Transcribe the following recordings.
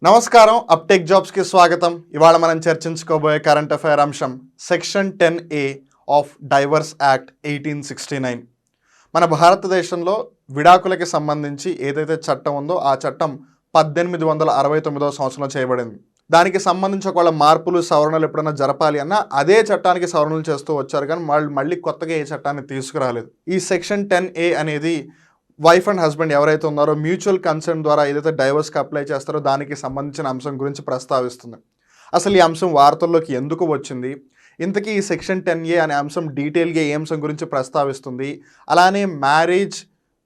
నమస్కారం uptake jobs కి స్వాగతం. ఇవాళ మనం చర్చించుకోబోయే కరెంట్ అఫైర్ అంశం section 10A of divorce act 1869. మన భారతదేశంలో విడాకులకి సంబంధించి ఏదైతే చట్టం ఉందో ఆ చట్టం 1869వ సంవత్సరంలో చేయబడింది. దానికి సంబంధించి ఒకవేళ మార్పులు సవరణలు ఎప్పుడైనా జరపాలి అన్నా అదే చట్టానికి సవరణలు చేస్తూ వచ్చారు, కానీ మళ్ళీ కొత్తగా ఏ చట్టాన్ని తీసుకురాలేదు. ఈ సెక్షన్ 10A అనేది వైఫ్ అండ్ హస్బెండ్ ఎవరైతే ఉన్నారో మ్యూచువల్ కన్సెంట్ ద్వారా ఏదైతే డైవర్స్కి అప్లై చేస్తారో దానికి సంబంధించిన అంశం గురించి ప్రస్తావిస్తుంది. అసలు ఈ అంశం వార్తల్లోకి ఎందుకు వచ్చింది, ఇంతకీ ఈ సెక్షన్ 10A అనే అంశం డీటెయిల్గా ఏ అంశం గురించి ప్రస్తావిస్తుంది, అలానే మ్యారేజ్,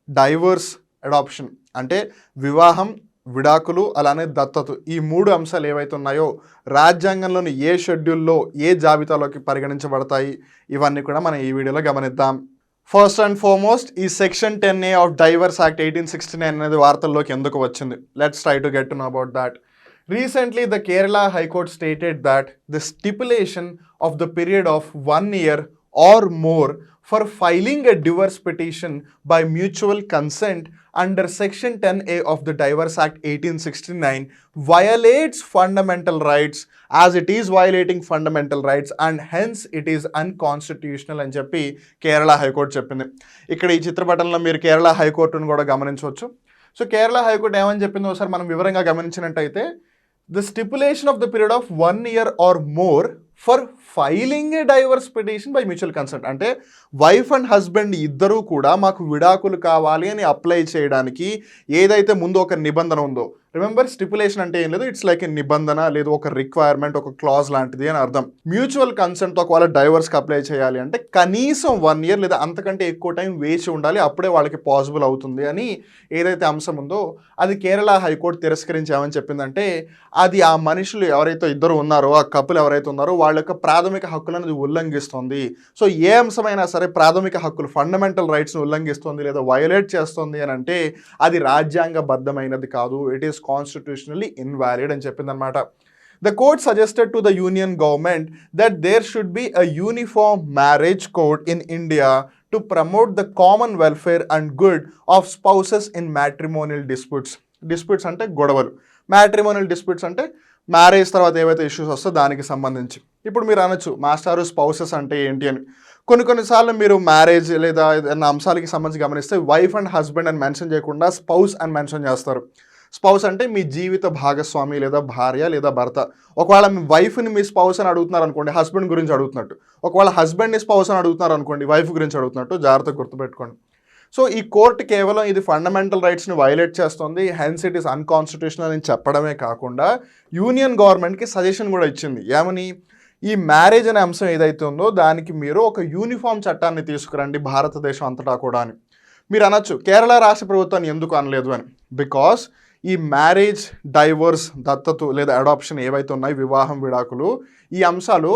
డైవర్స్, అడాప్షన్ అంటే వివాహం, విడాకులు, అలానే దత్తత, ఈ మూడు అంశాలు ఏవైతే ఉన్నాయో రాజ్యాంగంలోని ఏ షెడ్యూల్లో ఏ జాబితాలోకి పరిగణించబడతాయి, ఇవన్నీ కూడా మనం ఈ వీడియోలో గమనిద్దాం. ఫస్ట్ అండ్ ఫార్మోస్ట్ ఈ section 10A of divorce act 1869 అనేది వార్తల్లోకి ఎందుకు వచ్చింది? Let's try to get to know about that. Recently, the Kerala High Court stated that the stipulation of the period of 1 year or more for filing a divorce petition by mutual consent under Section 10A of the Divorce Act 1869 violates fundamental rights, as it is violating fundamental rights and hence it is unconstitutional అని చెప్పి Kerala high court చెప్పింది. ఇక్కడ ఈ చిత్రపటంలో మీరు కేరళ హైకోర్టును కూడా గమనించవచ్చు. సో కేరళ హైకోర్టు ఏమని చెప్పిందో ఒకసారి మనం వివరంగా గమనించినట్టయితే, the stipulation of the period of 1 year or more for filing a divorce petition by mutual consent అంటే వైఫ్ అండ్ హస్బెండ్ ఇద్దరూ కూడా మాకు విడాకులు కావాలి అని అప్లై చేయడానికి ఏదైతే ముందు ఒక నిబంధన ఉందో, రిమెంబర్ స్టిపులేషన్ అంటే ఏం లేదు, ఇట్స్ లైక్ ఏ నిబంధన లేదు ఒక రిక్వైర్మెంట్, ఒక క్లాజ్ లాంటిది అని అర్థం. మ్యూచువల్ కన్సెంట్తో ఒకవేళ డైవర్స్కి అప్లై చేయాలి అంటే కనీసం 1 year లేదా అంతకంటే ఎక్కువ టైం వేచి ఉండాలి, అప్పుడే వాళ్ళకి పాసిబుల్ అవుతుంది అని ఏదైతే అంశం ఉందో అది కేరళ హైకోర్టు తిరస్కరించామని చెప్పిందంటే అది ఆ మనుషులు ఎవరైతే ఇద్దరు ఉన్నారో, ఆ కపుల్ ఎవరైతే ఉన్నారో వాళ్ళ యొక్క ప్రాథమిక హక్కులను ఉల్లంఘిస్తుంది. సో ఏ అంశమైనా సరే ప్రాథమిక హక్కులు, ఫండమెంటల్ రైట్స్ని ఉల్లంఘిస్తుంది లేదా వయోలేట్ చేస్తుంది అని అంటే అది రాజ్యాంగబద్ధమైనది కాదు, ఇట్ ఈస్ కాన్స్టిట్యూషనల్లీ ఇన్వాలిడ్ అని చెప్పిందనమాట. The court suggested to the union government that there should be a uniform marriage code in India to promote the common welfare and good of spouses in matrimonial disputes. Disputes అంటే గొడవలు, matrimonial disputes అంటే marriage తర్వాత ఏవైతే issues వస్తో దానికి సంబంధించి. ఇప్పుడు మీరు అనొచ్చు మాస్టారు స్పౌసెస్ అంటే ఏంటి అని. కొన్నిసార్లు మీరు మ్యారేజ్ లేదా ఏదైనా అంశాలకి సంబంధించి గమనిస్తే వైఫ్ అండ్ హస్బెండ్ అని మెన్షన్ చేయకుండా స్పౌస్ అని మెన్షన్ చేస్తారు. స్పౌస్ అంటే మీ జీవిత భాగస్వామి లేదా భార్య లేదా భర్త. ఒకవేళ మీ వైఫ్ని మీ స్పౌస్ అని అడుగుతున్నారు అనుకోండి, హస్బెండ్ గురించి అడుగుతున్నట్టు. ఒకవేళ హస్బెండ్ని స్పౌస్ అని అడుగుతున్నారు అనుకోండి, వైఫ్ గురించి అడుగుతున్నట్టు. జాగ్రత్తగా గుర్తుపెట్టుకోండి. సో ఈ కోర్టు కేవలం ఇది ఫండమెంటల్ రైట్స్ని వైలేట్ చేస్తుంది, హెన్స్ ఇట్ ఈస్ అన్కాన్స్టిట్యూషనల్ అని చెప్పడమే కాకుండా యూనియన్ గవర్నమెంట్కి సజెషన్ కూడా ఇచ్చింది. ఏమని? ఈ మ్యారేజ్ అనే అంశం ఏదైతే ఉందో దానికి మీరు ఒక యూనిఫామ్ చట్టాన్ని తీసుకురండి భారతదేశం అంతటా కూడా అని. మీరు అనొచ్చు కేరళ రాష్ట్ర ప్రభుత్వాన్ని ఎందుకు అనలేదు అని. బికాస్ ఈ మ్యారేజ్, డైవర్స్, దత్తత లేదా అడాప్షన్ ఏవైతే ఉన్నాయో, వివాహం, విడాకులు, ఈ అంశాలు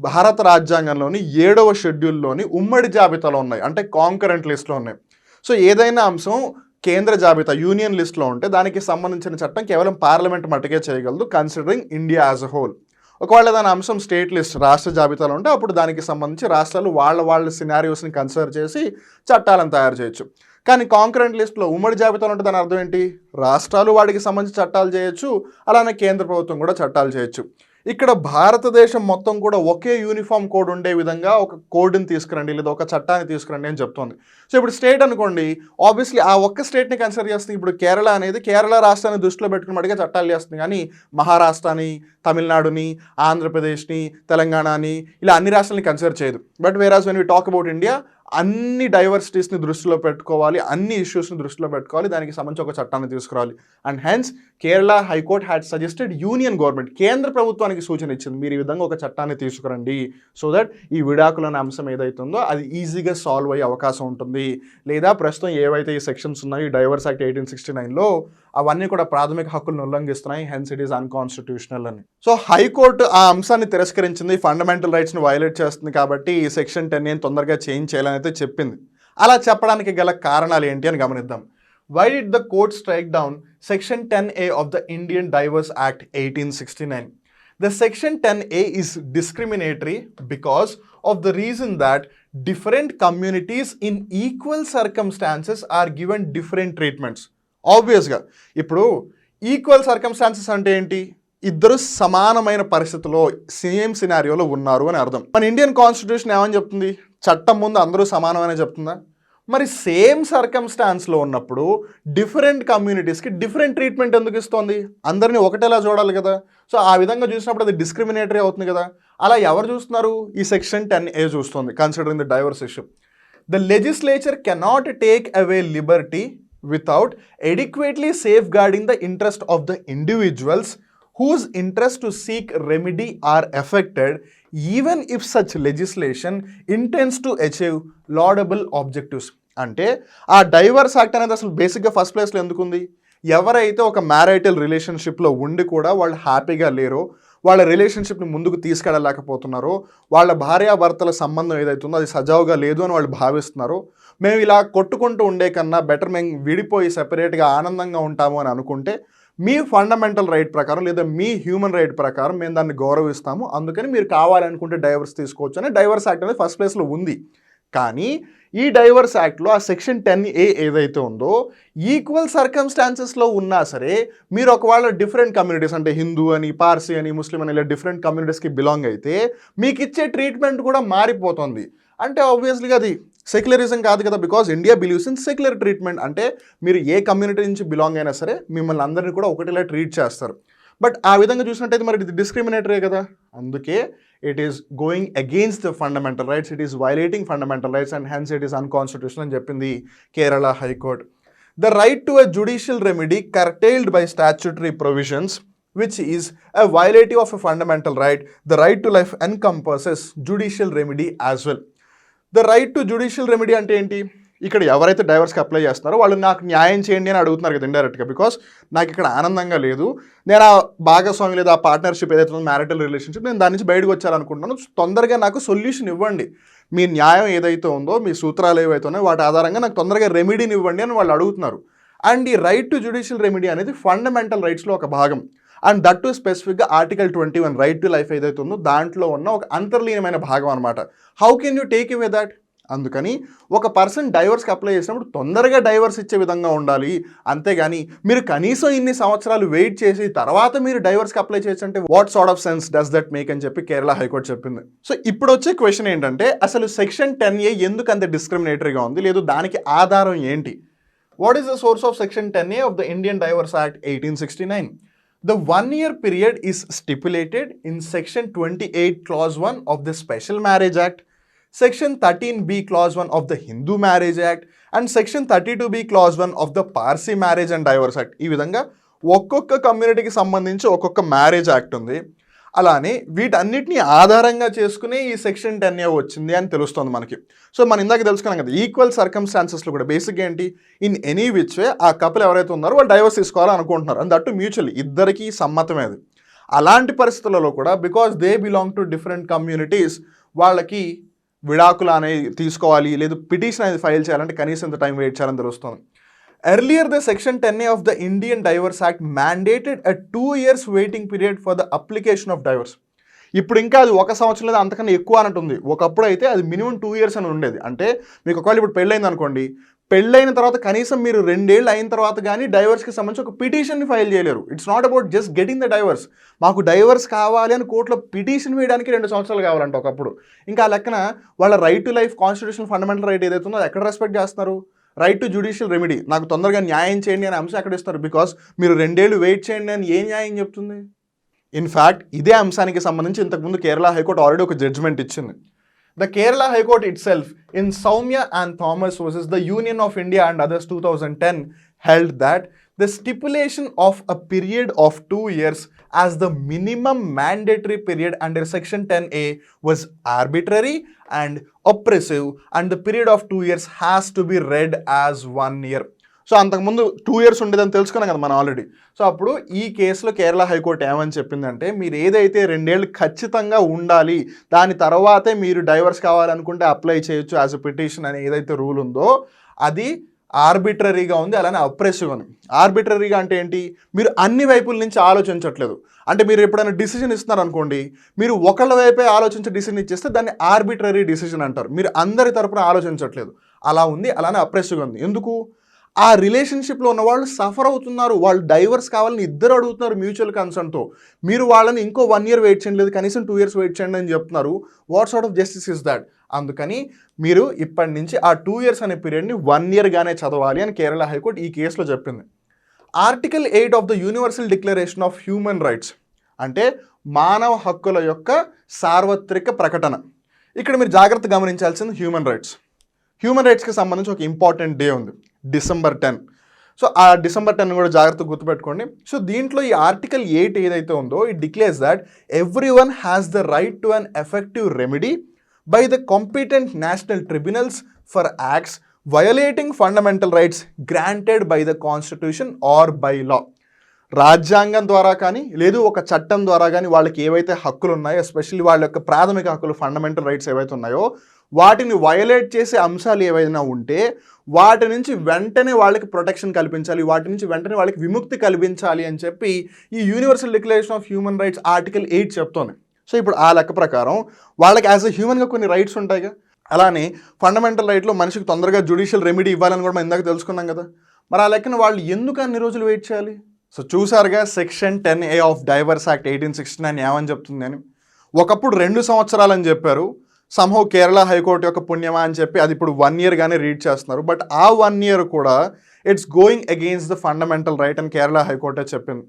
భారత రాజ్యాంగంలోని 7వ షెడ్యూల్లోని ఉమ్మడి జాబితాలో ఉన్నాయి, అంటే కాంకరెంట్ లిస్ట్లో ఉన్నాయి. సో ఏదైనా అంశం కేంద్ర జాబితా యూనియన్ లిస్ట్లో ఉంటే దానికి సంబంధించిన చట్టం కేవలం పార్లమెంట్ మట్టుకే చేయగలదు, considering India as a whole. ఒకవేళ దాని అంశం స్టేట్ లిస్ట్, రాష్ట్ర జాబితాలో ఉంటే అప్పుడు దానికి సంబంధించి రాష్ట్రాలు వాళ్ళ సినారియోస్ని కన్సిడర్ చేసి చట్టాలను తయారు చేయొచ్చు. కానీ కాంకరెంట్ లిస్ట్లో ఉమ్మడి జాబితాలో ఉంటే దాని అర్థం ఏంటి? రాష్ట్రాలు వాటికి సంబంధించి చట్టాలు చేయొచ్చు, అలానే కేంద్ర ప్రభుత్వం కూడా చట్టాలు చేయొచ్చు. ఇక్కడ భారతదేశం మొత్తం కూడా ఒకే యూనిఫామ్ కోడ్ ఉండే విధంగా ఒక కోడ్ని తీసుకురండి లేదా ఒక చట్టాన్ని తీసుకురండి అని చెప్తోంది. సో ఇప్పుడు స్టేట్ అనుకోండి, ఆబ్వియస్లీ ఆ ఒక్క స్టేట్ని కన్సిడర్ చేస్తుంది. ఇప్పుడు కేరళ అనేది కేరళ రాష్ట్రాన్ని దృష్టిలో పెట్టుకుని మటుగా చట్టాలు చేస్తుంది, కానీ మహారాష్ట్రని, తమిళనాడుని, ఆంధ్రప్రదేశ్ని, తెలంగాణని ఇలా అన్ని రాష్ట్రాలని కన్సిడర్ చేయదు. But whereas when we talk about India, అన్ని డైవర్సిటీస్ని దృష్టిలో పెట్టుకోవాలి, అన్ని ఇష్యూస్ని దృష్టిలో పెట్టుకోవాలి, దానికి సంబంధించి ఒక చట్టాన్ని తీసుకురావాలి. And hence Kerala high court had suggested union government, కేంద్ర ప్రభుత్వానికి సూచన ఇచ్చింది, మీరు ఈ విధంగా ఒక చట్టాన్ని తీసుకురండి సో దట్ ఈ విడాకులు అనే అంశం ఏదైతే ఉందో అది ఈజీగా సాల్వ్ అయ్యే అవకాశం ఉంటుంది. లేదా ప్రస్తుతం ఏవైతే ఈ సెక్షన్స్ ఉన్నాయో ఈ డైవర్స్ యాక్ట్ 1869లో అవన్నీ కూడా ప్రాథమిక హక్కులను ఉల్లంఘిస్తున్నాయి, హెన్స్ ఇట్ ఈస్ అన్కాన్స్టిట్యూషనల్ అని. సో హైకోర్టు ఆ అంశాన్ని తిరస్కరించింది, ఫండమెంటల్ రైట్స్ని వైలేట్ చేస్తుంది కాబట్టి ఈ సెక్షన్ 10 తొందరగా చేంజ్ చేయాలని అయితే చెప్పింది. అలా చెప్పడానికి గల కారణాలు ఏంటి అని గమనిద్దాం. Why did the court strike down Section 10A of the Indian Divorce Act 1869? The Section 10A is discriminatory because of the reason that different communities in equal circumstances are given different treatments. Obviously, ఇప్పుడు equal circumstances అంటే ఏంటి? ఇద్దరు సమానమైన పరిస్థితుల్లో same సినారియోలో ఉన్నారు అని అర్థం. మన ఇండియన్ కాన్స్టిట్యూషన్ ఏమని చెప్తుంది? చట్టం ముందు అందరూ సమానమనే చెప్తుందా? మరి సేమ్ సర్కమ్స్టాన్స్లో ఉన్నప్పుడు డిఫరెంట్ కమ్యూనిటీస్కి డిఫరెంట్ ట్రీట్మెంట్ ఎందుకు ఇస్తోంది? అందరినీ ఒకటేలా చూడాలి కదా. సో ఆ విధంగా చూసినప్పుడు అది డిస్క్రిమినేటరీ అవుతుంది కదా. అలా ఎవరు చూస్తున్నారు? ఈ సెక్షన్ 10A చూస్తుంది, considering the divorce issue. The legislature cannot take away liberty without adequately safeguarding the interest of the individuals whose interest to seek remedy are affected, even if such legislation intends to achieve laudable objectives. అంటే ఆ divorce act అనేది అసలు బేసిక్గా first ప్లేస్లో ఎందుకుంది? ఎవరైతే ఒక marital రిలేషన్షిప్లో ఉండి కూడా వాళ్ళు హ్యాపీగా లేరో, వాళ్ళ రిలేషన్షిప్ని ముందుకు తీసుకెళ్ళలేకపోతున్నారో, వాళ్ళ భార్యాభర్తల సంబంధం ఏదైతుందో అది సజావుగా లేదు అని వాళ్ళు భావిస్తున్నారో, మేము ఇలా కొట్టుకుంటూ ఉండే కన్నా బెటర్ మేము విడిపోయి సెపరేట్గా ఆనందంగా ఉంటాము అని అనుకుంటే, మీ ఫండమెంటల్ రైట్ ప్రకారం లేదా మీ హ్యూమన్ రైట్ ప్రకారం మేము దాన్ని గౌరవిస్తాము, అందుకని మీరు కావాలనుకుంటే డైవర్స్ తీసుకోవచ్చు అని డైవర్స్ యాక్ట్ అనేది ఫస్ట్ ప్లేస్లో ఉంది. కానీ ఈ డైవర్స్ యాక్ట్లో ఆ సెక్షన్ 10A ఏదైతే ఉందో, ఈక్వల్ సర్కమ్స్టాన్సెస్లో ఉన్నా సరే మీరు ఒకవేళ డిఫరెంట్ కమ్యూనిటీస్ అంటే హిందూ అని, పార్సీ అని, ముస్లిం అని ఇలా డిఫరెంట్ కమ్యూనిటీస్కి బిలాంగ్ అయితే మీకు ఇచ్చే ట్రీట్మెంట్ కూడా మారిపోతుంది. అంటే ఆబ్వియస్లీగా అది సెక్యులరిజం కాదు కదా, because India believes in secular treatment. అంటే మీరు ఏ కమ్యూనిటీ నుంచి బిలాంగ్ అయినా సరే మిమ్మల్ని అందరినీ కూడా ఒకటిలా ట్రీట్ చేస్తారు. బట్ ఆ విధంగా చూసినట్టయితే మరి ఇది డిస్క్రిమినేటరీ కదా. అందుకే it is going against the fundamental rights, it is violating fundamental rights and hence it is unconstitutional అని చెప్పింది Kerala high court. The right to a judicial remedy curtailed by statutory provisions which is a violative of a fundamental right. The right to life encompasses judicial remedy as well. The right to judicial remedy అంటే ఏంటి? ఇక్కడ ఎవరైతే డైవర్స్కి apply చేస్తున్నారో వాళ్ళు నాకు న్యాయం చేయండి అని అడుగుతున్నారు కదా ఇండైరెక్ట్గా. బికాస్ నాకు ఇక్కడ ఆనందంగా లేదు, నేను ఆ భాగస్వామి లేదా ఆ పార్ట్నర్షిప్ ఏదైతే ఉందో మ్యారిటల్ రిలేషన్షిప్, నేను దాని నుంచి బయటకు వచ్చారనుకుంటున్నాను, తొందరగా నాకు సొల్యూషన్ ఇవ్వండి, మీ న్యాయం ఏదైతే ఉందో, మీ సూత్రాలు ఏవైతే ఉన్నాయో వాటి ఆధారంగా నాకు తొందరగా రెమెడీని ఇవ్వండి అని వాళ్ళు అడుగుతున్నారు. అండ్ ఈ రైట్ టు జ్యుడిషియల్ రెమెడీ అనేది ఫండమెంటల్ రైట్స్లో ఒక భాగం. అండ్ దట్ టు స్పెసిఫిక్గా ఆర్టికల్ 21 రైట్ టు లైఫ్ ఏదైతే ఉందో దాంట్లో ఉన్న ఒక అంతర్లీనమైన భాగం అనమాట. How can you take away that? అందుకని ఒక పర్సన్ డైవర్స్కి అప్లై చేసినప్పుడు తొందరగా డైవర్స్ ఇచ్చే విధంగా ఉండాలి. అంతేగాని మీరు కనీసం ఇన్ని సంవత్సరాలు వెయిట్ చేసి తర్వాత మీరు డైవర్స్కి అప్లై చేయొచ్చు అంటే what sort of sense does that make అని చెప్పి కేరళ హైకోర్టు చెప్పింది. సో ఇప్పుడు వచ్చే క్వశ్చన్ ఏంటంటే అసలు సెక్షన్ 10A ఎందుకు అంత డిస్క్రిమినేటరీగా ఉంది, లేదు దానికి ఆధారం ఏంటి? What is the source of section 10A of the Indian divorce act 1869? The 1-year period is stipulated in Section 28 Clause 1 of the Special Marriage Act, Section 13B Clause 1 of the Hindu Marriage Act, and Section 32B Clause 1 of the Parsi Marriage and Divorce Act. ఈ విధంగా ఒక్కొక్క కమ్యూనిటీకి సంబంధించి ఒక్కొక్క marriage act ఉంది. అలానే వీటన్నిటిని ఆధారంగా చేసుకుని ఈ సెక్షన్ 10A వచ్చింది అని తెలుస్తుంది మనకి. సో మనం ఇందాక తెలుసుకున్నాం కదా, ఈక్వల్ సర్కమ్స్టాన్సెస్లో కూడా బేసిక్గా ఏంటి, ఇన్ ఎనీ విచ్ వే ఆ కపుల్ ఎవరైతే ఉన్నారో వాళ్ళు డైవర్స్ తీసుకోవాలనుకుంటున్నారు, అండ్ దట్టు మ్యూచువల్లీ ఇద్దరికీ సమ్మతమే అది. అలాంటి పరిస్థితులలో కూడా because they belong to different communities వాళ్ళకి విడాకులు అనేది తీసుకోవాలి, లేదు పిటిషన్ అనేది ఫైల్ చేయాలంటే కనీసం ఇంత టైం వెయిట్ చేయాలని తెలుస్తుంది. Earlier, the Section 10A of the Indian Divorce Act mandated a 2 years waiting period for the application of divorce. ఇప్పుడు ఇంకా అది 1 సంవత్సరం లేదా అంతకన్నా ఎక్కువ అన్నట్టుంది. ఒకప్పుడు అయితే అది మినిమం 2 years అని ఉండేది. అంటే మీకు ఒకవేళ ఇప్పుడు పెళ్ళైంది అనుకోండి, పెళ్ళైన తర్వాత కనీసం మీరు 2 ఏళ్ళు అయిన తర్వాత కానీ డైవర్స్కి సంబంధించి ఒక పిటిషన్ని ఫైల్ చేయలేరు. It's not about just getting the divorce. మాకు డైవర్స్ కావాలి అని కోర్టులో పిటిషన్ వేయడానికి 2 సంవత్సరాలు కావాలంట ఒకప్పుడు. ఇంకా ఆ లెక్కన వాళ్ళ right to life constitutional fundamental right ఏదైతే ఉందో అది ఎక్కడ రెస్పెక్ట్ చేస్తున్నారు? రైట్ టు జ్యుడిషియల్ రెమెడీ, నాకు తొందరగా న్యాయం చేయండి అనే అంశం ఎక్కడ ఇస్తారు? బికాస్ మీరు 2 ఏళ్ళు వెయిట్ చేయండి అని ఏ న్యాయం చెప్తుంది? ఇన్ఫ్యాక్ట్ ఇదే అంశానికి సంబంధించి ఇంతకుముందు కేరళ హైకోర్టు ఆల్రెడీ ఒక జడ్జ్మెంట్ ఇచ్చింది. The Kerala high court it self in Soumya and Thomas versus the union of India and others 2010 held that the stipulation of a period of 2 years as the minimum mandatory period under Section 10A was arbitrary and oppressive, and the period of 2 years has to be read as 1 year. So అంతకుముందు 2 years ఉండేదని తెలుసుకున్నాం కదా మనం already. So అప్పుడు ఈ కేసులో Kerala high court ఏమని చెప్పిందంటే, మీరు ఏదైతే 2 ఏళ్ళు ఖచ్చితంగా ఉండాలి, దాని తర్వాతే మీరు డైవర్స్ కావాలనుకుంటే అప్లై చేయొచ్చు యాజ్ ఎ పిటిషన్ అని ఏదైతే రూల్ ఉందో అది ఆర్బిట్రరీగా ఉంది, అలానే అప్రెసివ్ ఉంది. ఆర్బిట్రరీగా అంటే ఏంటి, మీరు అన్ని వైపుల నుంచి ఆలోచించట్లేదు. అంటే మీరు ఎప్పుడైనా డిసిజన్ ఇస్తున్నారు అనుకోండి, మీరు ఒకళ్ళ వైపే ఆలోచించి డిసిజన్ ఇచ్చేస్తే దాన్ని ఆర్బిట్రరీ డిసిజన్ అంటారు. మీరు అందరి తరపున ఆలోచించట్లేదు, అలా ఉంది. అలానే అప్రెసివ్గా ఉంది. ఎందుకు? ఆ రిలేషన్షిప్లో ఉన్న వాళ్ళు సఫర్ అవుతున్నారు, వాళ్ళు డైవర్స్ కావాలని ఇద్దరు అడుగుతున్నారు మ్యూచువల్ కన్సర్న్తో. మీరు వాళ్ళని ఇంకో 1 year వెయిట్ చేయండి, లేదు కనీసం 2 years వెయిట్ చేయండి అని చెప్తున్నారు. What sort of justice is that? అందుకని మీరు ఇప్పటి నుంచి ఆ 2 years అనే పీరియడ్ని 1 yearగానే చదవాలి అని కేరళ హైకోర్టు ఈ కేసులో చెప్పింది. Article 8 of the universal declaration of human rights అంటే మానవ హక్కుల యొక్క సార్వత్రిక ప్రకటన. ఇక్కడ మీరు జాగ్రత్త గమనించాల్సింది హ్యూమన్ రైట్స్కి సంబంధించి ఒక ఇంపార్టెంట్ డే ఉంది, December 10. సో ఆ December 10 కూడా జాగ్రత్తగా గుర్తుపెట్టుకోండి. సో దీంట్లో ఈ ఆర్టికల్ 8 ఏదైతే ఉందో it declares that every one has the right to an effective remedy by the competent national tribunals for acts violating fundamental rights granted by the constitution are by law. రాజ్యాంగం ద్వారా కానీ లేదు ఒక చట్టం ద్వారా కానీ వాళ్ళకి ఏవైతే హక్కులు ఉన్నాయో, ఎస్పెషల్లీ వాళ్ళ యొక్క ప్రాథమిక హక్కులు ఫండమెంటల్ రైట్స్ ఏవైతే ఉన్నాయో వాటిని వయలేట్ చేసే అంశాలు ఏవైనా ఉంటే వాటి నుంచి వెంటనే వాళ్ళకి ప్రొటెక్షన్ కల్పించాలి, వాటి నుంచి వెంటనే వాళ్ళకి విముక్తి కల్పించాలి అని చెప్పి ఈ universal declaration of human rights article 8 చెప్తోంది. సో ఇప్పుడు ఆ లెక్క ప్రకారం వాళ్ళకి యాజ్ ఎ హ్యూమన్గా కొన్ని రైట్స్ ఉంటాయిగా, అలానే ఫండమెంటల్ రైట్లో మనిషికి తొందరగా జ్యుడిషియల్ రెమెడీ ఇవ్వాలని కూడా మనం ఇందాక తెలుసుకున్నాం కదా. మరి ఆ లెక్కన వాళ్ళు ఎందుకు అన్ని రోజులు వెయిట్ చేయాలి? సో చూసారుగా section 10A of divorce act 1869 ఏమని చెప్తుంది అని. ఒకప్పుడు 2 సంవత్సరాలు అని చెప్పారు, సంహౌ కేరళ హైకోర్టు యొక్క పుణ్యమా అని చెప్పి అది ఇప్పుడు 1 yearగానే రీడ్ చేస్తున్నారు. బట్ ఆ 1 year కూడా it's going against the fundamental right అని కేరళ హైకోర్టే చెప్పింది.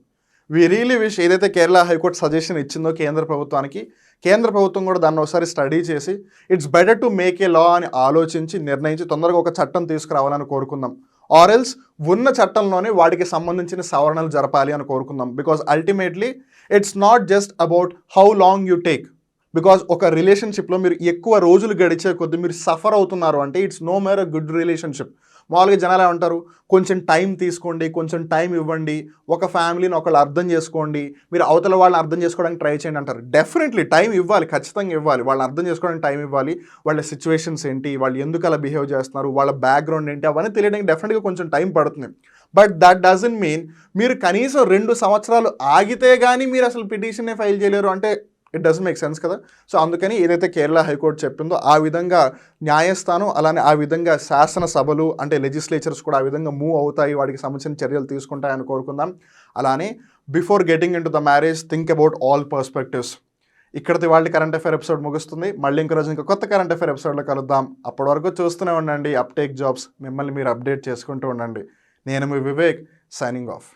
వి రియలీ విష్ ఏదైతే కేరళ హైకోర్టు సజెషన్ ఇచ్చిందో కేంద్ర ప్రభుత్వానికి, కేంద్ర ప్రభుత్వం కూడా దాన్ని ఒకసారి స్టడీ చేసి it's better to make a law అని ఆలోచించి నిర్ణయించి తొందరగా ఒక చట్టం తీసుకురావాలని కోరుకుందాం. ఆర్ ఎల్స్ ఉన్న చట్టంలోనే వాటికి సంబంధించిన సవరణలు జరపాలి అని కోరుకుందాం. Because ultimately it's not just about how long you take. Because ఒక రిలేషన్షిప్లో మీరు ఎక్కువ రోజులు గడిచే కొద్దీ మీరు సఫర్ అవుతున్నారు అంటే it's no more a good relationship. మామూలుగా జనాలు ఏమంటారు, కొంచెం టైం తీసుకోండి, కొంచెం టైం ఇవ్వండి, ఒక ఫ్యామిలీని ఒకళ్ళు అర్థం చేసుకోండి, మీరు అవతల వాళ్ళని అర్థం చేసుకోవడానికి ట్రై చేయండి అంటారు. డెఫినెట్లీ టైం ఇవ్వాలి, ఖచ్చితంగా ఇవ్వాలి, వాళ్ళని అర్థం చేసుకోవడానికి టైం ఇవ్వాలి. వాళ్ళ సిచ్యువేషన్స్ ఏంటి, వాళ్ళు ఎందుకు అలా బిహేవ్ చేస్తున్నారు, వాళ్ళ బ్యాక్గ్రౌండ్ ఏంటి, అవన్నీ తెలియడానికి డెఫినెట్గా కొంచెం టైం పడుతుంది. బట్ దట్ డజంట్ మీన్ మీరు కనీసం 2 సంవత్సరాలు ఆగితే కానీ మీరు అసలు పిటిషన్నే ఫైల్ చేయలేరు అంటే ఇట్ డజంట్ మేక్ సెన్స్ కదా. సో అందుకని ఏదైతే కేరళ హైకోర్టు చెప్పిందో ఆ విధంగా న్యాయస్థానం, అలానే ఆ విధంగా శాసనసభలు అంటే లెజిస్లేచర్స్ కూడా ఆ విధంగా మూవ్ అవుతాయి, వాటికి సంబంధించిన చర్యలు తీసుకుంటాయని కోరుకుందాం. అలానే before getting in to the marriage think about all perspectives. ఇక్కడితో వాళ్ళ కరెంట్ అఫైర్ ఎపిసోడ్ ముగుస్తుంది. మళ్ళీ ఇంకో రోజు ఇంకా కొత్త కరెంట్ అఫైర్ ఎపిసోడ్లో కలుద్దాం. అప్పటి వరకు చూస్తూనే ఉండండి అప్టేక్ జాబ్స్, మిమ్మల్ని మీరు అప్డేట్ చేసుకుంటూ ఉండండి. నేను మీ వివేక్, సైనింగ్ ఆఫ్.